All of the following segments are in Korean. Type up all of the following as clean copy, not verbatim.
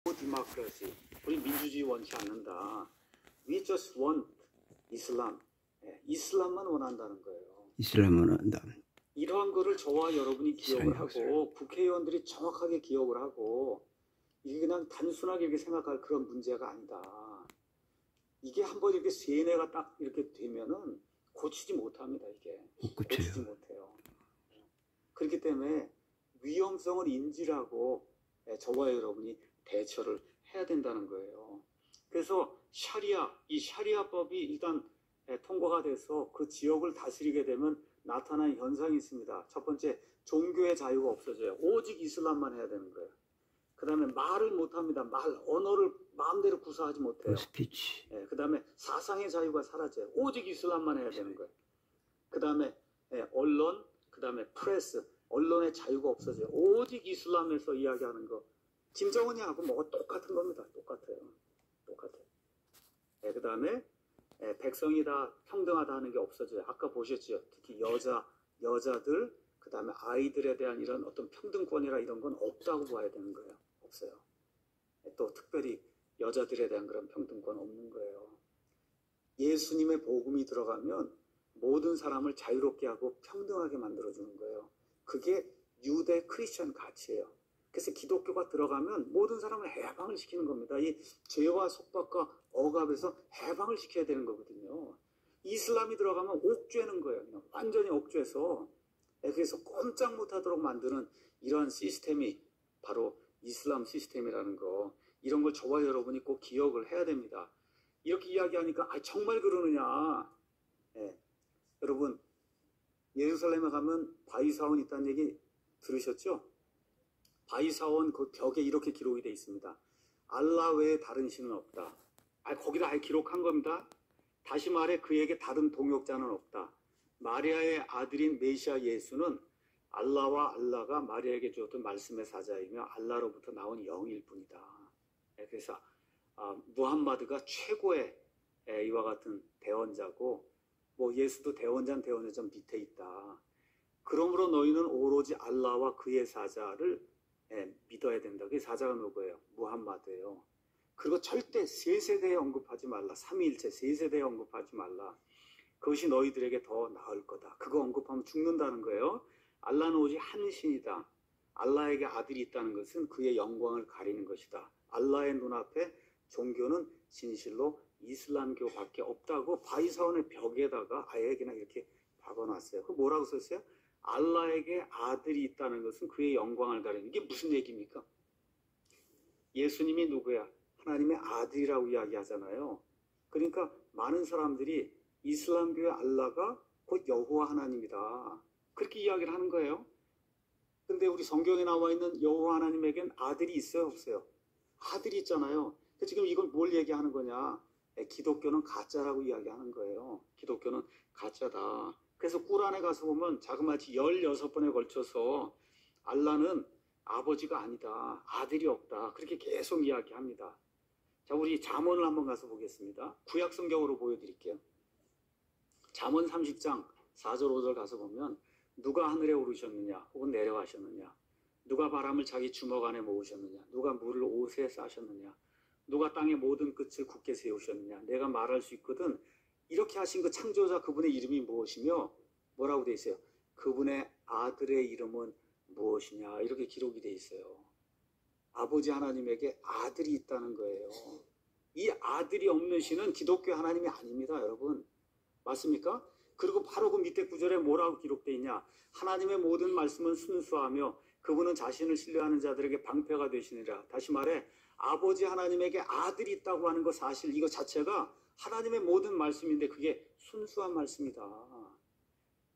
디모크라시, 우리 민주주의 원치 않는다. We just want Islam. 이슬람만 원한다는 거예요. 이슬람만 원한다. 이러한 거를 저와 여러분이 기억을 하고 국회의원들이 정확하게 기억을 하고 이게 그냥 단순하게 이렇게 생각할 그런 문제가 아니다. 이게 한번 이렇게 세뇌가 딱 이렇게 되면은 고치지 못합니다. 이게 고치지 못해요. 그렇기 때문에 위험성을 인지를 하고 저와 여러분이 대처를 해야 된다는 거예요. 그래서 이 샤리아법이 일단 통과가 돼서 그 지역을 다스리게 되면 나타나는 현상이 있습니다. 첫 번째, 종교의 자유가 없어져요. 오직 이슬람만 해야 되는 거예요. 그 다음에 말을 못합니다. 언어를 마음대로 구사하지 못해요. 스피치. 그 다음에 사상의 자유가 사라져요. 오직 이슬람만 해야 되는 거예요. 그 다음에 언론, 그 다음에 프레스, 언론의 자유가 없어져요. 오직 이슬람에서 이야기하는 거. 김정은이하고 뭐가 똑같은 겁니다. 똑같아요. 그 다음에 백성이 다 평등하다 하는 게 없어져요. 아까 보셨죠? 특히 여자들, 그 다음에 아이들에 대한 이런 어떤 평등권이라 이런 건 없다고 봐야 되는 거예요. 없어요. 또 특별히 여자들에 대한 그런 평등권 없는 거예요. 예수님의 복음이 들어가면 모든 사람을 자유롭게 하고 평등하게 만들어주는 거예요. 그게 유대 크리스천 가치예요. 그래서 기독교가 들어가면 모든 사람을 해방을 시키는 겁니다. 이 죄와 속박과 억압에서 해방을 시켜야 되는 거거든요. 이슬람이 들어가면 옥죄는 거예요. 그냥 완전히 옥죄서 그래서 꼼짝 못하도록 만드는 이러한 시스템이 바로 이슬람 시스템이라는 거. 이런 걸 저와 여러분이 꼭 기억을 해야 됩니다. 이렇게 이야기하니까 정말 그러느냐. 여러분 예루살렘에 가면 바위사원 있다는 얘기 들으셨죠? 바위사원 그 벽에 이렇게 기록이 되어 있습니다. 알라 외에 다른 신은 없다. 거기다 아예 기록한 겁니다. 다시 말해 그에게 다른 동역자는 없다. 마리아의 아들인 메시아 예수는 알라와 알라가 마리아에게 주었던 말씀의 사자이며 알라로부터 나온 영일 뿐이다. 그래서 무함마드가 최고의 이와 같은 대언자고 예수도 대언자는 대언자 좀 밑에 있다. 그러므로 너희는 오로지 알라와 그의 사자를 믿어야 된다. 그 사자가 누구예요? 무함마드예요. 그리고 절대 세 세대에 언급하지 말라. 삼위일체 세 세대에 언급하지 말라. 그것이 너희들에게 더 나을 거다. 그거 언급하면 죽는다는 거예요. 알라는 오직 한 신이다. 알라에게 아들이 있다는 것은 그의 영광을 가리는 것이다. 알라의 눈앞에 종교는 진실로 이슬람교밖에 없다고 바위사원의 벽에다가 아예 그냥 이렇게 박아놨어요. 그 뭐라고 썼어요? 알라에게 아들이 있다는 것은 그의 영광을 가리는. 이게 무슨 얘기입니까? 예수님이 누구야? 하나님의 아들이라고 이야기하잖아요. 그러니까 많은 사람들이 이슬람교의 알라가 곧 여호와 하나님이다. 그렇게 이야기를 하는 거예요. 근데 우리 성경에 나와 있는 여호와 하나님에겐 아들이 있어요? 없어요? 아들이 있잖아요. 지금 이걸 뭘 얘기하는 거냐? 기독교는 가짜라고 이야기하는 거예요. 기독교는 가짜다. 그래서 꾸란에 가서 보면 자그마치 16번에 걸쳐서 알라는 아버지가 아니다. 아들이 없다. 그렇게 계속 이야기합니다. 자, 우리 잠언을 한번 가서 보겠습니다. 구약 성경으로 보여드릴게요. 잠언 30장 4절 5절 가서 보면 누가 하늘에 오르셨느냐 혹은 내려가셨느냐, 누가 바람을 자기 주먹 안에 모으셨느냐, 누가 물을 옷에 싸셨느냐, 누가 땅의 모든 끝을 굳게 세우셨느냐. 내가 말할 수 있거든. 이렇게 하신 그 창조자 그분의 이름이 무엇이며 뭐라고 돼 있어요? 그분의 아들의 이름은 무엇이냐. 이렇게 기록이 돼 있어요. 아버지 하나님에게 아들이 있다는 거예요. 이 아들이 없는 신은 기독교 하나님이 아닙니다, 여러분. 맞습니까? 그리고 바로 그 밑에 구절에 뭐라고 기록되어 있냐. 하나님의 모든 말씀은 순수하며 그분은 자신을 신뢰하는 자들에게 방패가 되시니라. 다시 말해 아버지 하나님에게 아들이 있다고 하는 것 사실 이거 자체가 하나님의 모든 말씀인데 그게 순수한 말씀이다.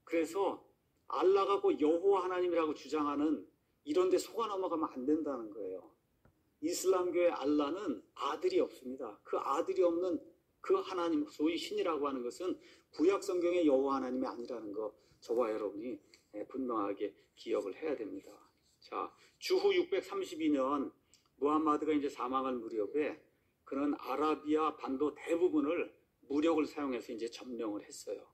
그래서 알라가 곧 여호와 하나님이라고 주장하는 이런 데 속아 넘어가면 안 된다는 거예요. 이슬람교의 알라는 아들이 없습니다. 그 아들이 없는 그 하나님, 소위 신이라고 하는 것은 구약 성경의 여호와 하나님이 아니라는 거 저와 여러분이 분명하게 기억을 해야 됩니다. 자, 주후 632년 무함마드가 이제 사망할 무렵에 그는 아라비아 반도 대부분을 무력을 사용해서 이제 점령을 했어요.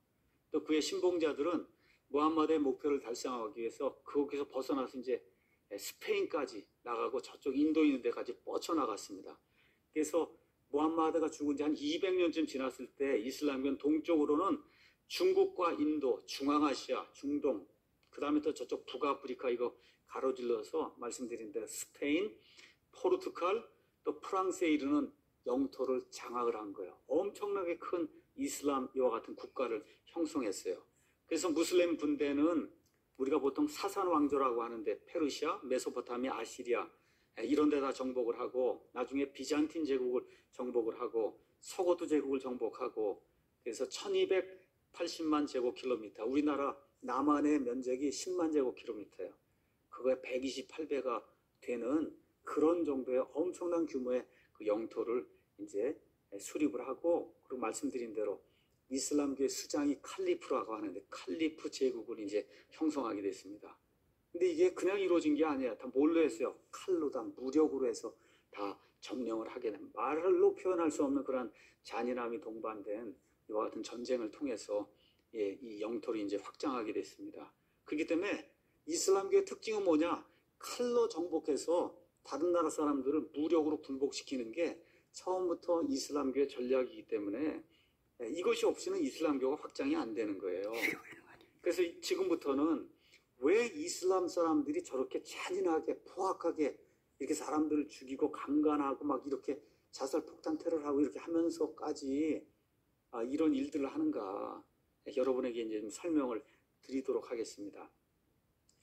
또 그의 신봉자들은 무함마드의 목표를 달성하기 위해서 거기서 벗어나서 이제 스페인까지 나가고 저쪽 인도 있는 데까지 뻗쳐나갔습니다. 그래서 무함마드가 죽은 지 한 200년쯤 지났을 때 이슬람교는 동쪽으로는 중국과 인도, 중앙아시아, 중동, 그 다음에 또 저쪽 북아프리카 이거 가로질러서 말씀드린 대로 스페인, 포르투갈, 또 프랑스에 이르는 영토를 장악을 한 거예요. 엄청나게 큰 이슬람 이와 같은 국가를 형성했어요. 그래서 무슬림 군대는 우리가 보통 사산 왕조라고 하는데 페르시아, 메소포타미아, 아시리아 이런 데다 정복을 하고 나중에 비잔틴 제국을 정복을 하고 서고도 제국을 정복하고 그래서 1280만 제곱킬로미터, 우리나라 남한의 면적이 10만 제곱킬로미터예요. 그거의 128배가 되는 그런 정도의 엄청난 규모의 그 영토를 이제 수립을 하고, 그리고 말씀드린 대로 이슬람교의 수장이 칼리프라고 하는데 칼리프 제국을 이제 형성하게 됐습니다. 근데 이게 그냥 이루어진 게 아니에요. 다 뭘로 했어요? 칼로 다 무력으로 해서 다 점령을 하게 된, 말로 표현할 수 없는 그런 잔인함이 동반된 이와 같은 전쟁을 통해서 이 영토를 이제 확장하게 됐습니다. 그렇기 때문에 이슬람교의 특징은 뭐냐? 칼로 정복해서 다른 나라 사람들을 무력으로 굴복시키는 게 처음부터 이슬람교의 전략이기 때문에 이것이 없이는 이슬람교가 확장이 안 되는 거예요. 그래서 지금부터는 왜 이슬람 사람들이 저렇게 잔인하게 포악하게 이렇게 사람들을 죽이고 강간하고 막 이렇게 자살 폭탄 테러를 하고 이렇게 하면서까지 이런 일들을 하는가, 여러분에게 이제 좀 설명을 드리도록 하겠습니다.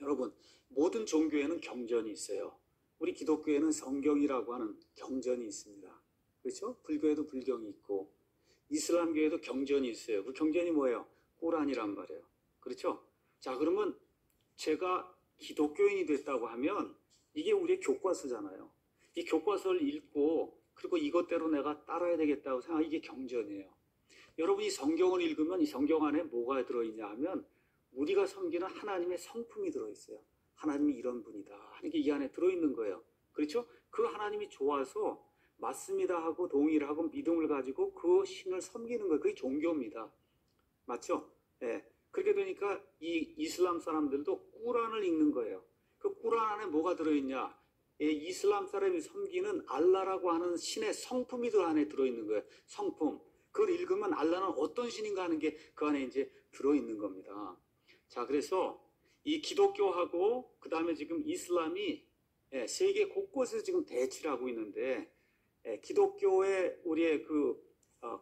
여러분, 모든 종교에는 경전이 있어요. 우리 기독교에는 성경이라고 하는 경전이 있습니다. 그렇죠? 불교에도 불경이 있고 이슬람교에도 경전이 있어요. 그 경전이 뭐예요? 꾸란이란 말이에요. 그렇죠? 자, 그러면 제가 기독교인이 됐다고 하면 이게 우리의 교과서잖아요. 이 교과서를 읽고 그리고 이것대로 내가 따라야 되겠다고 생각하면 이게 경전이에요. 여러분이 성경을 읽으면 이 성경 안에 뭐가 들어있냐 하면 우리가 섬기는 하나님의 성품이 들어있어요. 하나님이 이런 분이다 하는 게 이 안에 들어있는 거예요. 그렇죠? 그 하나님이 좋아서 맞습니다 하고 동의를 하고 믿음을 가지고 그 신을 섬기는 거예요. 그게 종교입니다. 맞죠? 네. 그렇게 되니까 이 이슬람 사람들도 꾸란을 읽는 거예요. 그 꾸란 안에 뭐가 들어있냐? 이슬람 사람이 섬기는 알라라고 하는 신의 성품이 그 안에 들어있는 거예요. 성품. 그걸 읽으면 알라는 어떤 신인가 하는 게 그 안에 이제 들어있는 겁니다. 자, 그래서 이 기독교하고 그 다음에 지금 이슬람이 세계 곳곳에서 지금 대치를 하고 있는데, 기독교의 우리의 그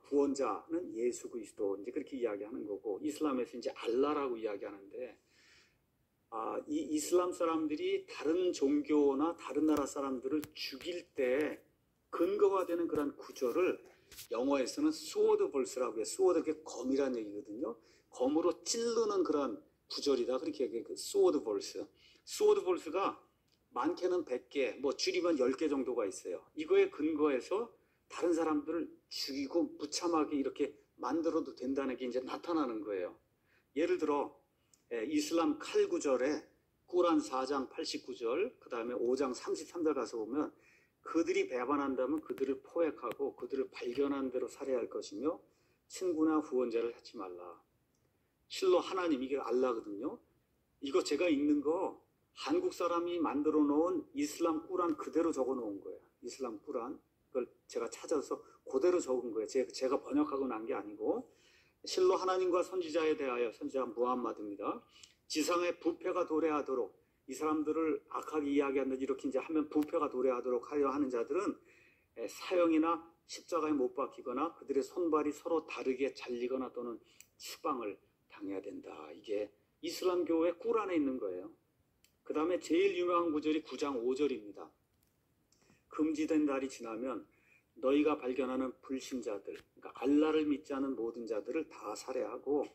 구원자는 예수 그리스도 이제 그렇게 이야기하는 거고, 이슬람에서 이제 알라라고 이야기하는데, 이 이슬람 사람들이 다른 종교나 다른 나라 사람들을 죽일 때 근거가 되는 그런 구절을 영어에서는 스워드 벌스라고 해요. 스워드, 그게 검이라는 얘기거든요. 검으로 찌르는 그런 구절이다. 그렇게 얘기해요. 스워드 벌스. 스워드 벌스가 많게는 100개, 뭐 줄이면 10개 정도가 있어요. 이거에 근거해서 다른 사람들을 죽이고 무참하게 이렇게 만들어도 된다는 게 이제 나타나는 거예요. 예를 들어 이슬람 칼 구절에 꾸란 4장 89절, 그 다음에 5장 33절 가서 보면 그들이 배반한다면 그들을 포획하고 그들을 발견한 대로 살해할 것이며 친구나 후원자를 하지 말라. 실로 하나님, 이게 알라거든요. 이거 제가 읽는 거 한국 사람이 만들어 놓은 이슬람 꾸란 그대로 적어 놓은 거예요. 이슬람 꾸란. 그걸 제가 찾아서 그대로 적은 거예요. 제가 번역하고 난 게 아니고, 실로 하나님과 선지자에 대하여, 선지자 무함마드입니다. 지상에 부패가 도래하도록, 이 사람들을 악하게 이야기하는 이렇게 이제 하면 부패가 도래하도록 하려 하는 자들은 사형이나 십자가에 못 박히거나 그들의 손발이 서로 다르게 잘리거나 또는 추방을 당해야 된다. 이게 이슬람교의 꾸란에 있는 거예요. 그 다음에 제일 유명한 구절이 9장 5절입니다. 금지된 날이 지나면 너희가 발견하는 불신자들, 그러니까 알라를 믿지 않은 모든 자들을 다 살해하고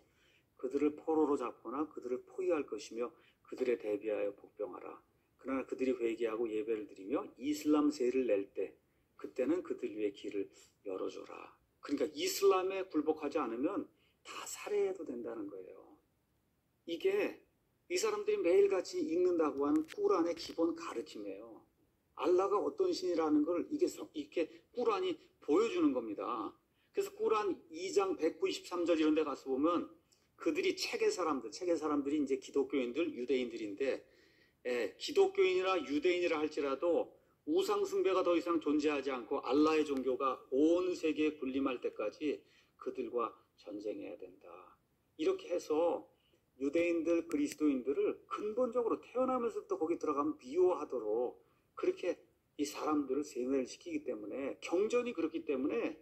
그들을 포로로 잡거나 그들을 포위할 것이며 그들에 대비하여 복병하라. 그러나 그들이 회개하고 예배를 드리며 이슬람세를 낼 때 그때는 그들 위해 길을 열어줘라. 그러니까 이슬람에 굴복하지 않으면 다 살해해도 된다는 거예요. 이게 이 사람들이 매일같이 읽는다고 하는 꾸란의 기본 가르침이에요. 알라가 어떤 신이라는 걸 이렇게 꾸란이 보여주는 겁니다. 그래서 꾸란 2장 193절 이런 데 가서 보면 그들이 책의 사람들이 이제 기독교인들, 유대인들인데 기독교인이나 유대인이라 할지라도 우상 숭배가 더 이상 존재하지 않고 알라의 종교가 온 세계에 군림할 때까지 그들과 전쟁해야 된다. 이렇게 해서 유대인들, 그리스도인들을 근본적으로 태어나면서부터 거기 들어가면 미워하도록 그렇게 이 사람들을 세뇌시키기 때문에, 경전이 그렇기 때문에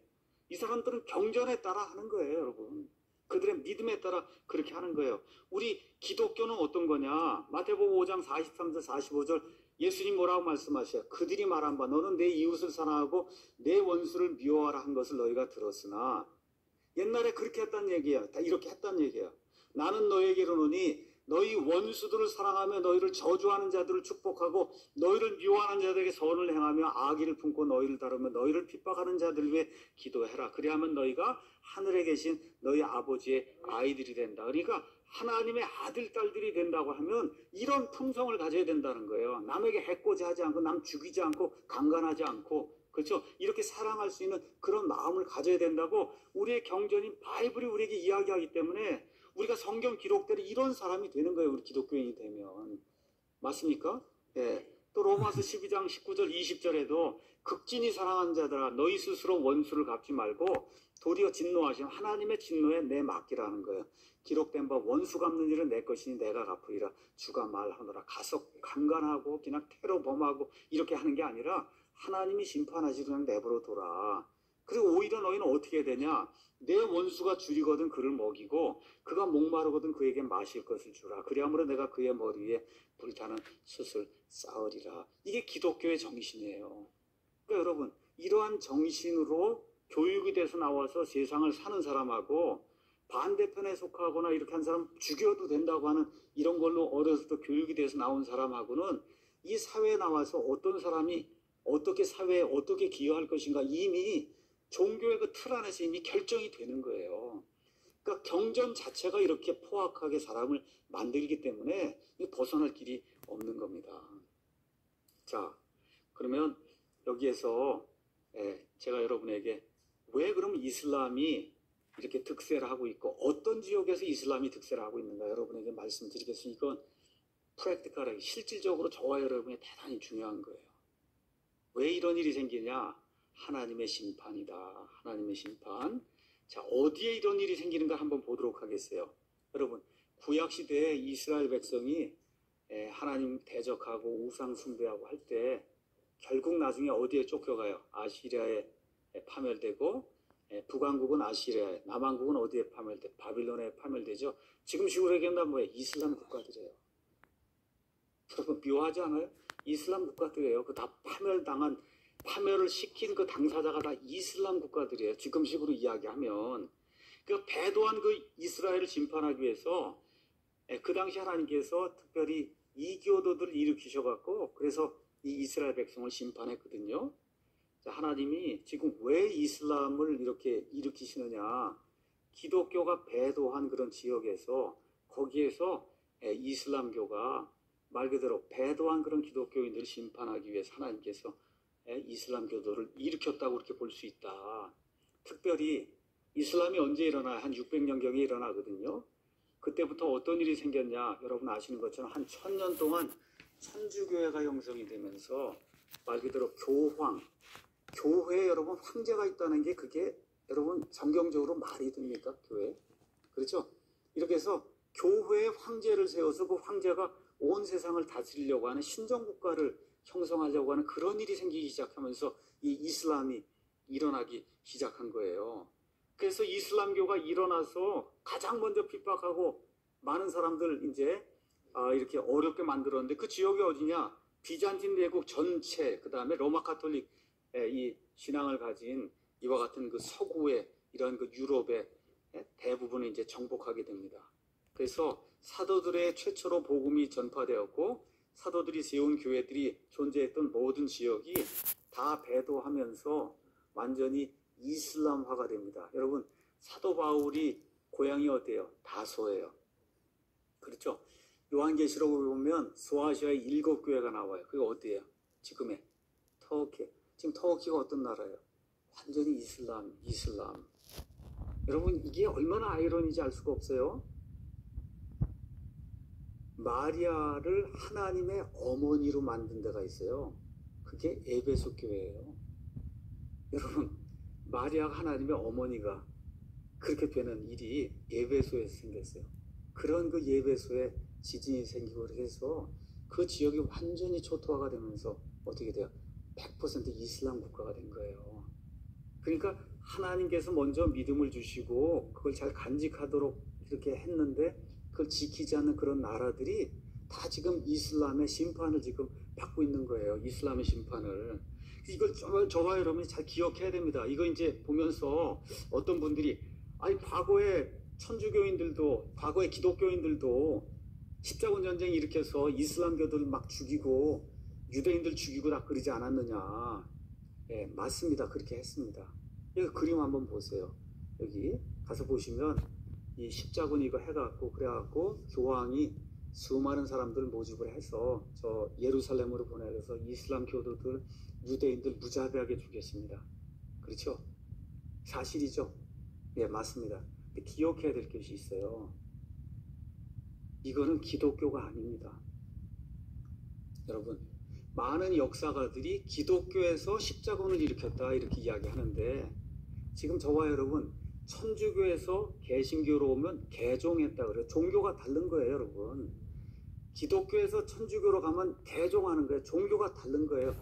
이 사람들은 경전에 따라 하는 거예요, 여러분. 그들의 믿음에 따라 그렇게 하는 거예요. 우리 기독교는 어떤 거냐? 마태복음 5장 43절 45절 예수님 뭐라고 말씀하셔요? 그들이 말한 바 너는 내 이웃을 사랑하고 내 원수를 미워하라 한 것을 너희가 들었으나, 옛날에 그렇게 했단 얘기야. 다 이렇게 했단 얘기야. 나는 너에게 이르노니 너희 원수들을 사랑하며 너희를 저주하는 자들을 축복하고 너희를 미워하는 자들에게 선을 행하며 악의를 품고 너희를 다루며 너희를 핍박하는 자들 위해 기도해라. 그리하면 너희가 하늘에 계신 너희 아버지의 아이들이 된다. 그러니까 하나님의 아들, 딸들이 된다고 하면 이런 품성을 가져야 된다는 거예요. 남에게 해코지 하지 않고, 남 죽이지 않고, 강간하지 않고, 그렇죠? 이렇게 사랑할 수 있는 그런 마음을 가져야 된다고 우리의 경전인 바이블이 우리에게 이야기하기 때문에 우리가 성경 기록대로 이런 사람이 되는 거예요. 우리 기독교인이 되면. 맞습니까? 또 로마서 12장 19절 20절에도 극진히 사랑하는 자들아 너희 스스로 원수를 갚지 말고 도리어 진노하시는 하나님의 진노에 내 맡기라는 거예요. 기록된 바 원수 갚는 일은 내 것이니 내가 갚으리라 주가 말하노라. 가서 강간하고 그냥 테러 범하고 이렇게 하는 게 아니라 하나님이 심판하시고 그냥 내버려 둬라. 그리고 오히려 너희는 어떻게 되냐? 내 원수가 줄이거든 그를 먹이고 그가 목마르거든 그에게 마실 것을 주라. 그리하므로 내가 그의 머리 위에 불타는 숯을 쌓으리라. 이게 기독교의 정신이에요. 그러니까 여러분, 이러한 정신으로 교육이 돼서 나와서 세상을 사는 사람하고 반대편에 속하거나 이렇게 한 사람 죽여도 된다고 하는 이런 걸로 어렸을 때 교육이 돼서 나온 사람하고는 이 사회에 나와서 어떤 사람이 어떻게 사회에 어떻게 기여할 것인가 이미 종교의 그 틀 안에서 이미 결정이 되는 거예요. 그러니까 경전 자체가 이렇게 포악하게 사람을 만들기 때문에 벗어날 길이 없는 겁니다. 자, 그러면 여기에서 제가 여러분에게 왜 그럼 이슬람이 이렇게 득세를 하고 있고 어떤 지역에서 이슬람이 득세를 하고 있는가 여러분에게 말씀드리겠습니다. 이건 프랙티컬하게 실질적으로 저와 여러분이 대단히 중요한 거예요. 왜 이런 일이 생기냐? 하나님의 심판이다. 하나님의 심판. 자, 어디에 이런 일이 생기는가 한번 보도록 하겠어요. 여러분, 구약시대에 이스라엘 백성이 하나님 대적하고 우상 숭배하고 할 때 결국 나중에 어디에 쫓겨가요? 아시리아에 파멸되고 북왕국은 아시리아에, 남왕국은 어디에 파멸돼? 바빌론에 파멸되죠. 지금 식으로 얘기하면 뭐예요? 이슬람 국가들이에요. 여러분 묘하지 않아요? 이슬람 국가들이에요. 그 다 파멸을 시킨 그 당사자가 다 이슬람 국가들이에요. 지금식으로 이야기하면 그 배도한 그 이스라엘을 심판하기 위해서 그 당시 하나님께서 특별히 이교도들을 일으키셔갖고 그래서 이 이스라엘 백성을 심판했거든요. 자, 하나님이 지금 왜 이슬람을 이렇게 일으키시느냐? 기독교가 배도한 그런 지역에서 거기에서 이슬람교가 말 그대로 배도한 그런 기독교인들을 심판하기 위해서 하나님께서 이슬람교도를 일으켰다고 그렇게 볼 수 있다. 특별히 이슬람이 언제 일어나요? 한 600년경에 일어나거든요. 그때부터 어떤 일이 생겼냐? 여러분 아시는 것처럼 한 1000년 동안 천주교회가 형성이 되면서 말 그대로 교회에 여러분 황제가 있다는 게 그게 여러분 성경적으로 말이 됩니까? 교회? 그렇죠? 이렇게 해서 교회에 황제를 세워서 그 황제가 온 세상을 다스리려고 하는 신정국가를 형성하려고 하는 그런 일이 생기기 시작하면서 이 이슬람이 일어나기 시작한 거예요. 그래서 이슬람교가 일어나서 가장 먼저 핍박하고 많은 사람들 이제 이렇게 어렵게 만들었는데 그 지역이 어디냐? 비잔틴 대국 전체, 그 다음에 로마 카톨릭 이 신앙을 가진 이와 같은 그 서구의 이런 그 유럽의 대부분을 이제 정복하게 됩니다. 그래서 사도들의 최초로 복음이 전파되었고 사도들이 세운 교회들이 존재했던 모든 지역이 다 배도하면서 완전히 이슬람화가 됩니다. 여러분 사도 바울이 고향이 어때요? 다소예요. 그렇죠? 요한계시록을 보면 소아시아의 7교회가 나와요. 그게 어디예요? 지금의 터키. 지금 터키가 어떤 나라예요? 완전히 이슬람. 여러분 이게 얼마나 아이러니지 알 수가 없어요. 마리아를 하나님의 어머니로 만든 데가 있어요. 그게 에베소 교회예요. 여러분, 마리아가 하나님의 어머니가 그렇게 되는 일이 에베소에서 생겼어요. 그런 그 에베소에 지진이 생기고 해서 그 지역이 완전히 초토화가 되면서 어떻게 돼요? 100% 이슬람 국가가 된 거예요. 그러니까 하나님께서 먼저 믿음을 주시고 그걸 잘 간직하도록 이렇게 했는데 그걸 지키지 않는 그런 나라들이 다 지금 이슬람의 심판을 지금 받고 있는 거예요. 이슬람의 심판을. 이걸 저와 여러분이 잘 기억해야 됩니다. 이거 이제 보면서 어떤 분들이 아니 과거에 천주교인들도 과거에 기독교인들도 십자군 전쟁 일으켜서 이슬람교들 막 죽이고 유대인들 죽이고 다 그러지 않았느냐. 예, 맞습니다. 그렇게 했습니다. 여기 그림 한번 보세요. 여기 가서 보시면 이 십자군 이거 해갖고 그래갖고 교황이 수많은 사람들 모집을 해서 저 예루살렘으로 보내서 이슬람 교도들 유대인들 무자비하게 죽였습니다. 그렇죠? 사실이죠? 예, 맞습니다. 근데 기억해야 될 것이 있어요. 이거는 기독교가 아닙니다. 여러분, 많은 역사가들이 기독교에서 십자군을 일으켰다 이렇게 이야기하는데 지금 저와 여러분 천주교에서 개신교로 오면 개종했다 그래요. 종교가 다른 거예요, 여러분. 기독교에서 천주교로 가면 개종하는 거예요. 종교가 다른 거예요.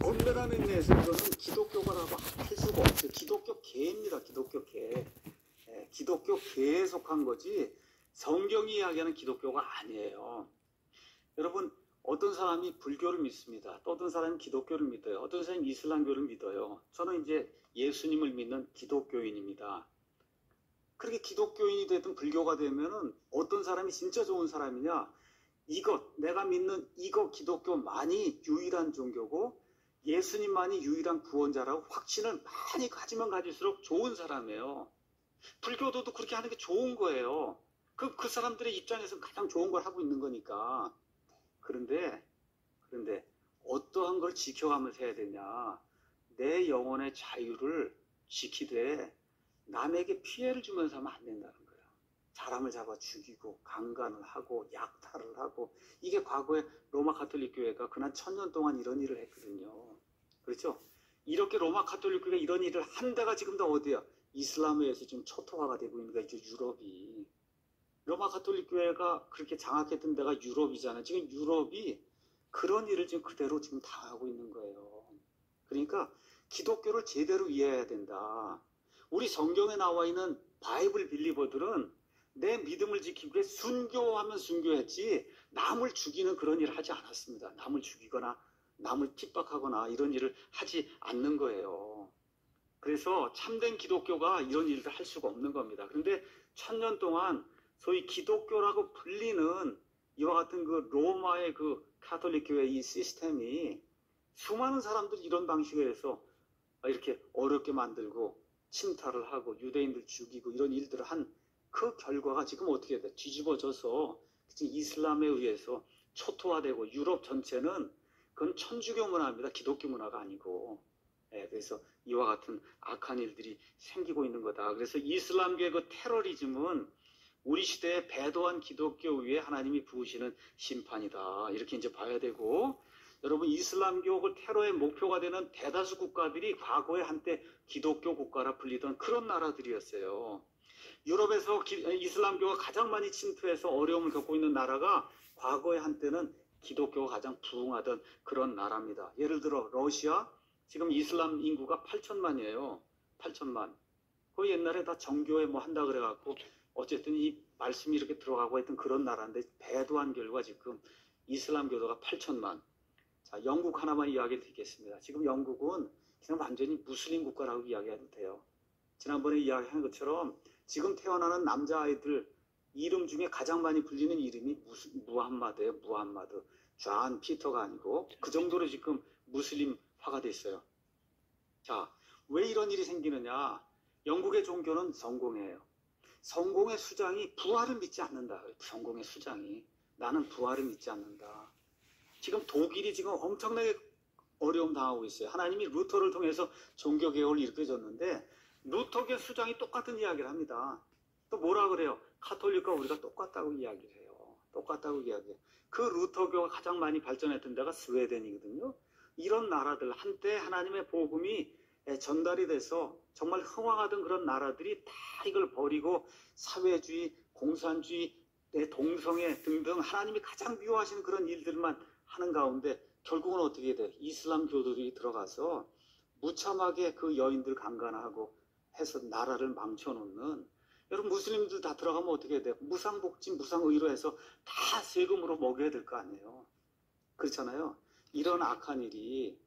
엄밀한 의미에서 이거는 기독교가라고 할 수가 없어요. 기독교계입니다. 기독교계. 예, 기독교계에 속한 거지 성경이 이야기하는 기독교가 아니에요. 여러분, 어떤 사람이 불교를 믿습니다. 또 어떤 사람은 기독교를 믿어요. 어떤 사람은 이슬람교를 믿어요. 저는 이제 예수님을 믿는 기독교인입니다. 그렇게 기독교인이 되든 불교가 되면은 어떤 사람이 진짜 좋은 사람이냐? 내가 믿는 이거 기독교만이 유일한 종교고 예수님만이 유일한 구원자라고 확신을 많이 가지면 가질수록 좋은 사람이에요. 불교도도 그렇게 하는 게 좋은 거예요. 그 사람들의 입장에서 가장 좋은 걸 하고 있는 거니까. 그런데 어떠한 걸 지켜가면서 해야 되냐? 내 영혼의 자유를 지키되 남에게 피해를 주면서 하면 안 된다는 거예요. 사람을 잡아 죽이고 강간을 하고 약탈을 하고 이게 과거에 로마 가톨릭 교회가 그난 1000년 동안 이런 일을 했거든요. 그렇죠? 이렇게 로마 가톨릭 교회가 이런 일을 한 데가 지금 다 어디야? 이슬람에서 지금 초토화가 되고 있는 거야. 이제 유럽이. 로마 가톨릭 교회가 그렇게 장악했던 데가 유럽이잖아요. 지금 유럽이 그런 일을 지금 그대로 지금 당하고 있는 거예요. 그러니까 기독교를 제대로 이해해야 된다. 우리 성경에 나와 있는 바이블 빌리버들은 내 믿음을 지키기 위해 순교하면 순교했지 남을 죽이는 그런 일을 하지 않았습니다. 남을 죽이거나 남을 핍박하거나 이런 일을 하지 않는 거예요. 그래서 참된 기독교가 이런 일을 할 수가 없는 겁니다. 그런데 1000년 동안 소위 기독교라고 불리는 이와 같은 그 로마의 그 가톨릭 교회 이 시스템이 수많은 사람들이 이런 방식으로 해서 이렇게 어렵게 만들고 침탈을 하고 유대인들 죽이고 이런 일들을 한 그 결과가 지금 어떻게 돼? 뒤집어져서 이슬람에 의해서 초토화되고 유럽 전체는 그건 천주교 문화입니다. 기독교 문화가 아니고. 예, 그래서 이와 같은 악한 일들이 생기고 있는 거다. 그래서 이슬람교의 그 테러리즘은 우리 시대에 배도한 기독교 위에 하나님이 부으시는 심판이다. 이렇게 이제 봐야 되고, 여러분 이슬람교 그 테러의 목표가 되는 대다수 국가들이 과거에 한때 기독교 국가라 불리던 그런 나라들이었어요. 유럽에서 이슬람교가 가장 많이 침투해서 어려움을 겪고 있는 나라가 과거에 한때는 기독교가 가장 부흥하던 그런 나라입니다. 예를 들어 러시아, 지금 이슬람 인구가 8천만이에요. 8천만. 그 옛날에 다 정교회 뭐 한다 그래갖고 어쨌든 이 말씀이 이렇게 들어가고 했던 그런 나라인데 배도한 결과 지금 이슬람 교도가 8천만. 자, 영국 하나만 이야기 드리겠습니다. 지금 영국은 그냥 완전히 무슬림 국가라고 이야기해도 돼요. 지난번에 이야기한 것처럼 지금 태어나는 남자아이들 이름 중에 가장 많이 불리는 이름이 무함마드예요. 무함마드. 존 피터가 아니고 그 정도로 지금 무슬림화가 됐어요. 자, 왜 이런 일이 생기느냐? 영국의 종교는 성공이에요. 성공의 수장이 부활을 믿지 않는다. 성공의 수장이 나는 부활을 믿지 않는다. 지금 독일이 지금 엄청나게 어려움 당하고 있어요. 하나님이 루터를 통해서 종교개혁을 일으켜줬는데 루터계 수장이 똑같은 이야기를 합니다. 또 뭐라 그래요? 카톨릭과 우리가 똑같다고 이야기를 해요. 똑같다고 이야기해요. 그 루터교가 가장 많이 발전했던 데가 스웨덴이거든요. 이런 나라들, 한때 하나님의 복음이 전달이 돼서 정말 흥왕하던 그런 나라들이 다 이걸 버리고 사회주의, 공산주의, 동성애 등등 하나님이 가장 미워하시는 그런 일들만 하는 가운데 결국은 어떻게 돼요? 이슬람 교도들이 들어가서 무참하게 그 여인들 강간하고 해서 나라를 망쳐놓는, 여러분 무슬림들 다 들어가면 어떻게 돼요? 무상복지, 무상의료 해서 다 세금으로 먹여야 될 거 아니에요. 그렇잖아요. 이런 악한 일이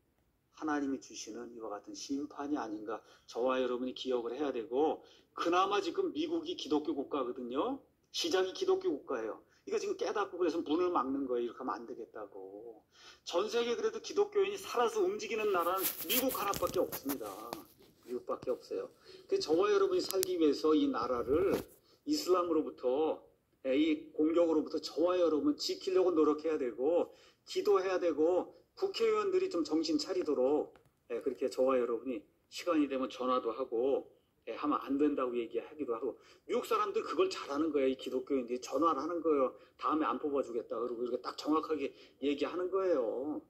하나님이 주시는 이와 같은 심판이 아닌가 저와 여러분이 기억을 해야 되고, 그나마 지금 미국이 기독교 국가거든요. 시작이 기독교 국가예요. 이거 지금 깨닫고 그래서 문을 막는 거예요. 이렇게 하면 안 되겠다고. 전 세계 그래도 기독교인이 살아서 움직이는 나라는 미국 하나밖에 없습니다. 미국밖에 없어요. 그래서 저와 여러분이 살기 위해서 이 나라를 이슬람으로부터, 이 공격으로부터 저와 여러분 지키려고 노력해야 되고, 기도해야 되고, 국회의원들이 좀 정신 차리도록 그렇게 저와 여러분이 시간이 되면 전화도 하고 하면 안 된다고 얘기하기도 하고, 미국 사람들 그걸 잘하는 거예요. 이 기독교인들이 전화를 하는 거예요. 다음에 안 뽑아주겠다 그러고 이렇게 딱 정확하게 얘기하는 거예요.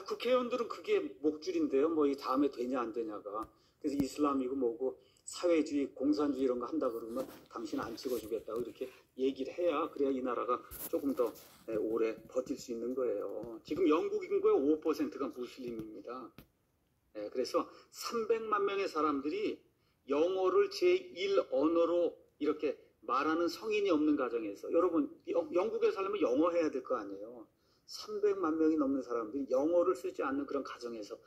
국회의원들은 그게 목줄인데요. 뭐 이 다음에 되냐 안 되냐가. 그래서 이슬람이고 뭐고 사회주의, 공산주의 이런 거 한다 그러면 당신 안 찍어주겠다고 이렇게 얘기를 해야, 그래야 이 나라가 조금 더 오래 버틸 수 있는 거예요. 지금 영국 인구의 5%가 무슬림입니다. 그래서 300만 명의 사람들이 영어를 제1 언어로 이렇게 말하는 성인이 없는 가정에서, 여러분 영국에 살려면 영어 해야 될 거 아니에요. 300만 명이 넘는 사람들이 영어를 쓰지 않는 그런 가정에서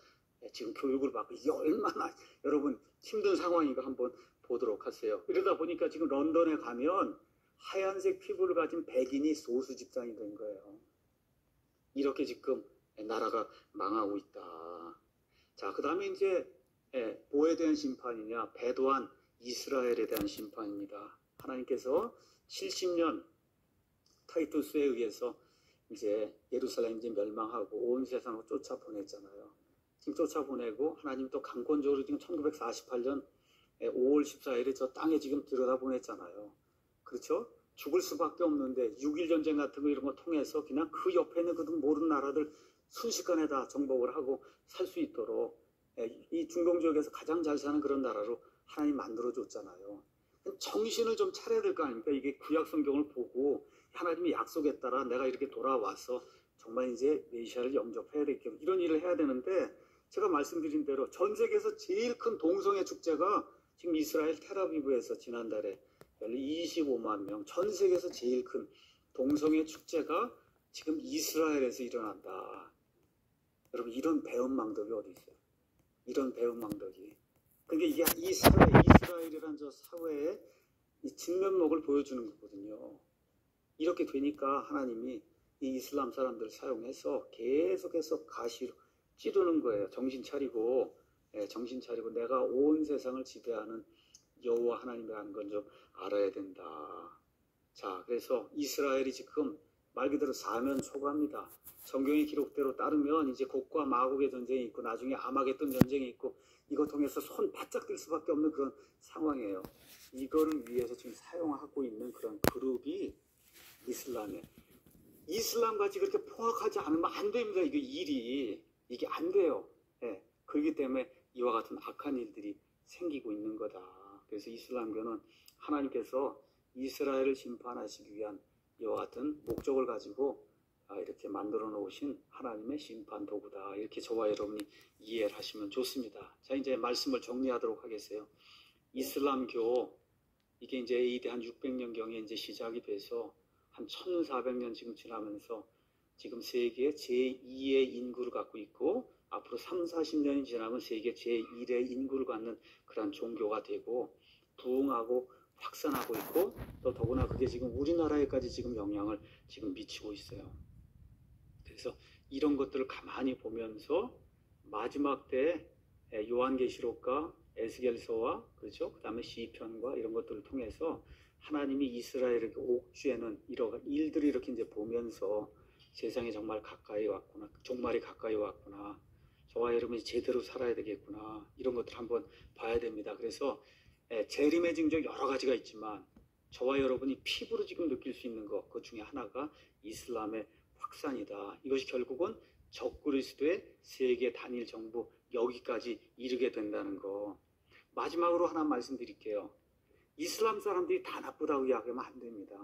지금 교육을 받고, 이게 얼마나 여러분 힘든 상황인가 한번 보도록 하세요. 이러다 보니까 지금 런던에 가면 하얀색 피부를 가진 백인이 소수 집단이 된 거예요. 이렇게 지금 나라가 망하고 있다. 자, 그 다음에 이제 뭐에 대한 심판이냐? 배도한 이스라엘에 대한 심판입니다. 하나님께서 70년 타이투스에 의해서 이제 예루살렘 이제 멸망하고 온 세상으로 쫓아보냈잖아요. 지금 쫓아보내고 하나님 또 강권적으로 지금 1948년 5월 14일에 저 땅에 지금 들여다보냈잖아요. 그렇죠? 죽을 수밖에 없는데 6.1 전쟁 같은 거 이런 거 통해서 그냥 그 옆에 있는 그 모든 나라들 순식간에 다 정복을 하고 살 수 있도록 이 중동 지역에서 가장 잘 사는 그런 나라로 하나님 만들어줬잖아요. 정신을 좀 차려야 될 거 아닙니까? 이게 구약 성경을 보고 하나님이 약속에 따라 내가 이렇게 돌아와서 정말 이제 메시아를 영접해야 되겠고 이런 일을 해야 되는데, 제가 말씀드린 대로 전 세계에서 제일 큰 동성애 축제가 지금 이스라엘 텔아비브에서 지난달에 25만 명, 전 세계에서 제일 큰 동성애 축제가 지금 이스라엘에서 일어난다. 여러분 이런 배은망덕이 어디 있어요? 이런 배은망덕이. 그러니까 이게 이 사회, 이스라엘이라는 저 사회의 이 진면목을 보여주는 거거든요. 이렇게 되니까 하나님이 이 이슬람 사람들을 사용해서 계속해서 가시로 찌르는 거예요. 정신 차리고, 정신 차리고 내가 온 세상을 지배하는 여호와 하나님이라는 건 좀 알아야 된다. 자, 그래서 이스라엘이 지금 말 그대로 사면 초과입니다. 성경의 기록대로 따르면 이제 곡과 마곡의 전쟁이 있고 나중에 아마겟돈 전쟁이 있고, 이거 통해서 손 바짝 들 수밖에 없는 그런 상황이에요. 이거를 위해서 지금 사용하고 있는 그런 그룹이 이슬람이에요. 이슬람같이 그렇게 포악하지 않으면 안 됩니다. 이게 일이. 이게 안 돼요. 그렇기 때문에 이와 같은 악한 일들이 생기고 있는 거다. 그래서 이슬람교는 하나님께서 이스라엘을 심판하시기 위한 이와 같은 목적을 가지고 이렇게 만들어 놓으신 하나님의 심판 도구다. 이렇게 저와 여러분이 이해를 하시면 좋습니다. 자, 이제 말씀을 정리하도록 하겠어요. 이슬람교, 이게 이제 AD 한 600년경에 이제 시작이 돼서 한 1400년 지금 지나면서 지금 세계 제2의 인구를 갖고 있고, 앞으로 30-40년이 지나면 세계 제1의 인구를 갖는 그런 종교가 되고 부흥하고 확산하고 있고, 또 더구나 그게 지금 우리나라에까지 지금 영향을 지금 미치고 있어요. 그래서 이런 것들을 가만히 보면서 마지막 때 요한계시록과 에스겔서와, 그렇죠? 그 다음에 시편과 이런 것들을 통해서 하나님이 이스라엘에게 옥죄는 이런 일들을 이렇게 이제 보면서 세상에 정말 가까이 왔구나, 종말이 가까이 왔구나, 저와 여러분이 제대로 살아야 되겠구나, 이런 것들 한번 봐야 됩니다. 그래서 재림의 징조 여러 가지가 있지만 저와 여러분이 피부로 지금 느낄 수 있는 것, 그 중에 하나가 이슬람의 확산이다. 이것이 결국은 적그리스도의 세계 단일 정부 여기까지 이르게 된다는 거. 마지막으로 하나 말씀드릴게요. 이슬람 사람들이 다 나쁘다고 이야기하면 안 됩니다.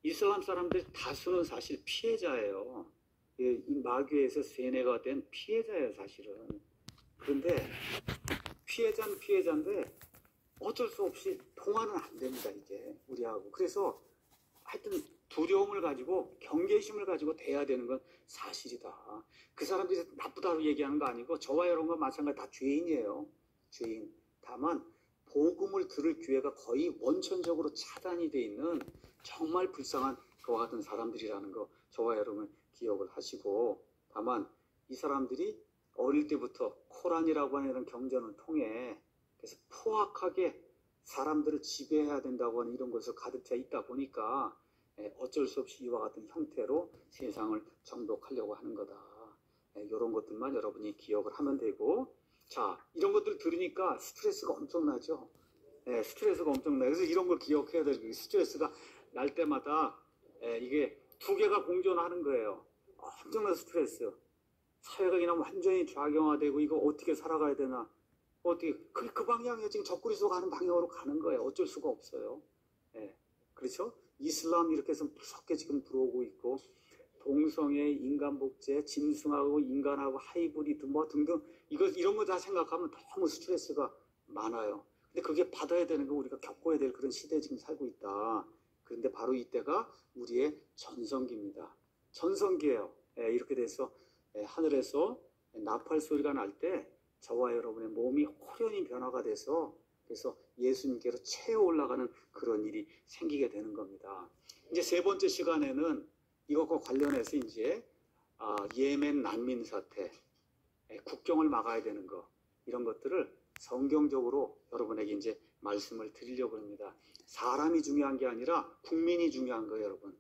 이슬람 사람들 다수는 사실 피해자예요. 이 마귀에서 세뇌가 된 피해자예요, 사실은. 그런데 피해자는 피해자인데 어쩔 수 없이 통화는 안 됩니다, 이제 우리하고. 그래서 하여튼 두려움을 가지고 경계심을 가지고 대해야 되는 건 사실이다. 그 사람들이 나쁘다고 얘기하는 거 아니고 저와 여러분과 마찬가지 다 죄인이에요. 죄인. 다만 복음을 들을 기회가 거의 원천적으로 차단이 돼 있는 정말 불쌍한 그와 같은 사람들이라는 거 저와 여러분 기억을 하시고, 다만 이 사람들이 어릴 때부터 코란이라고 하는 이런 경전을 통해 그래서 포악하게 사람들을 지배해야 된다고 하는 이런 것을 가득 차 있다 보니까 어쩔 수 없이 이와 같은 형태로 세상을 정복하려고 하는 거다. 이런 것들만 여러분이 기억을 하면 되고, 자, 이런 것들 들으니까 스트레스가 엄청나죠. 스트레스가 엄청나요. 그래서 이런 걸 기억해야 돼요. 스트레스가 날 때마다 이게 두 개가 공존하는 거예요. 엄청난 스트레스. 사회가 그냥 완전히 좌경화되고 이거 어떻게 살아가야 되나. 어떻게 그 방향에 지금 적그리스도 가는 방향으로 가는 거예요. 어쩔 수가 없어요. 그렇죠? 이슬람 이렇게 해서 무섭게 지금 들어오고 있고, 동성애, 인간복제, 짐승하고 인간하고 하이브리드 뭐 등등 이런 거 다 생각하면 너무 스트레스가 많아요. 근데 그게 받아야 되는 거, 우리가 겪어야 될 그런 시대에 지금 살고 있다. 그런데 바로 이때가 우리의 전성기입니다. 전성기예요. 이렇게 돼서 하늘에서 나팔 소리가 날 때 저와 여러분의 몸이 호련히 변화가 돼서 그래서 예수님께로 채워 올라가는 그런 일이 생기게 되는 겁니다. 이제 세 번째 시간에는 이것과 관련해서 이제 예멘 난민 사태, 국경을 막아야 되는 거, 이런 것들을 성경적으로 여러분에게 이제 말씀을 드리려고 합니다. 사람이 중요한 게 아니라 국민이 중요한 거예요, 여러분.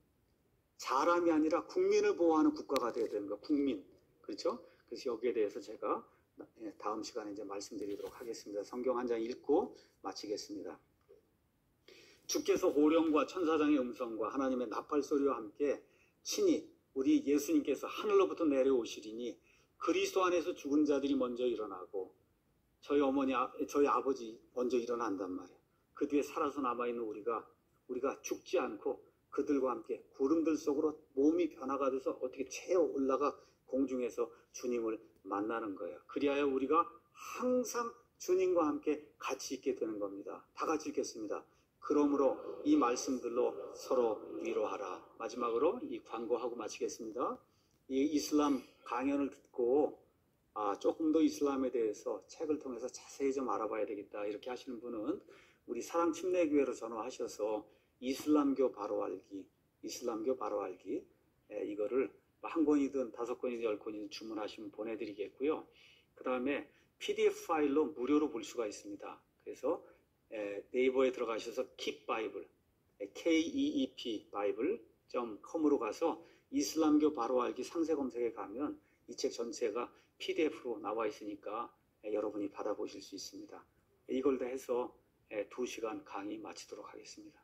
사람이 아니라 국민을 보호하는 국가가 되어야 되는 거, 국민. 그렇죠? 그래서 여기에 대해서 제가 다음 시간에 이제 말씀드리도록 하겠습니다. 성경 한 장 읽고 마치겠습니다. 주께서 호령과 천사장의 음성과 하나님의 나팔 소리와 함께 친히 우리 예수님께서 하늘로부터 내려오시리니 그리스도 안에서 죽은 자들이 먼저 일어나고 저희 어머니, 저희 아버지 먼저 일어난단 말이에요. 그 뒤에 살아서 남아있는 우리가 죽지 않고 그들과 함께 구름들 속으로 몸이 변화가 돼서 어떻게 채어 올라가 공중에서 주님을 만나는 거예요. 그리하여 우리가 항상 주님과 함께 같이 있게 되는 겁니다. 다 같이 읽겠습니다. 그러므로 이 말씀들로 서로 위로하라. 마지막으로 이 광고하고 마치겠습니다. 이 이슬람 강연을 듣고 조금 더 이슬람에 대해서 책을 통해서 자세히 좀 알아봐야 되겠다 이렇게 하시는 분은 우리 사랑침례교회로 전화하셔서 이슬람교 바로 알기 이거를 한 권이든 5권이든 10권이든 주문하시면 보내드리겠고요. 그 다음에 PDF 파일로 무료로 볼 수가 있습니다. 그래서 네이버에 들어가셔서 Keep Bible, KEEP Bible.com으로 가서 이슬람교 바로 알기 상세 검색에 가면 이 책 전체가 PDF로 나와 있으니까 여러분이 받아보실 수 있습니다. 이걸 다 해서 2시간 강의 마치도록 하겠습니다.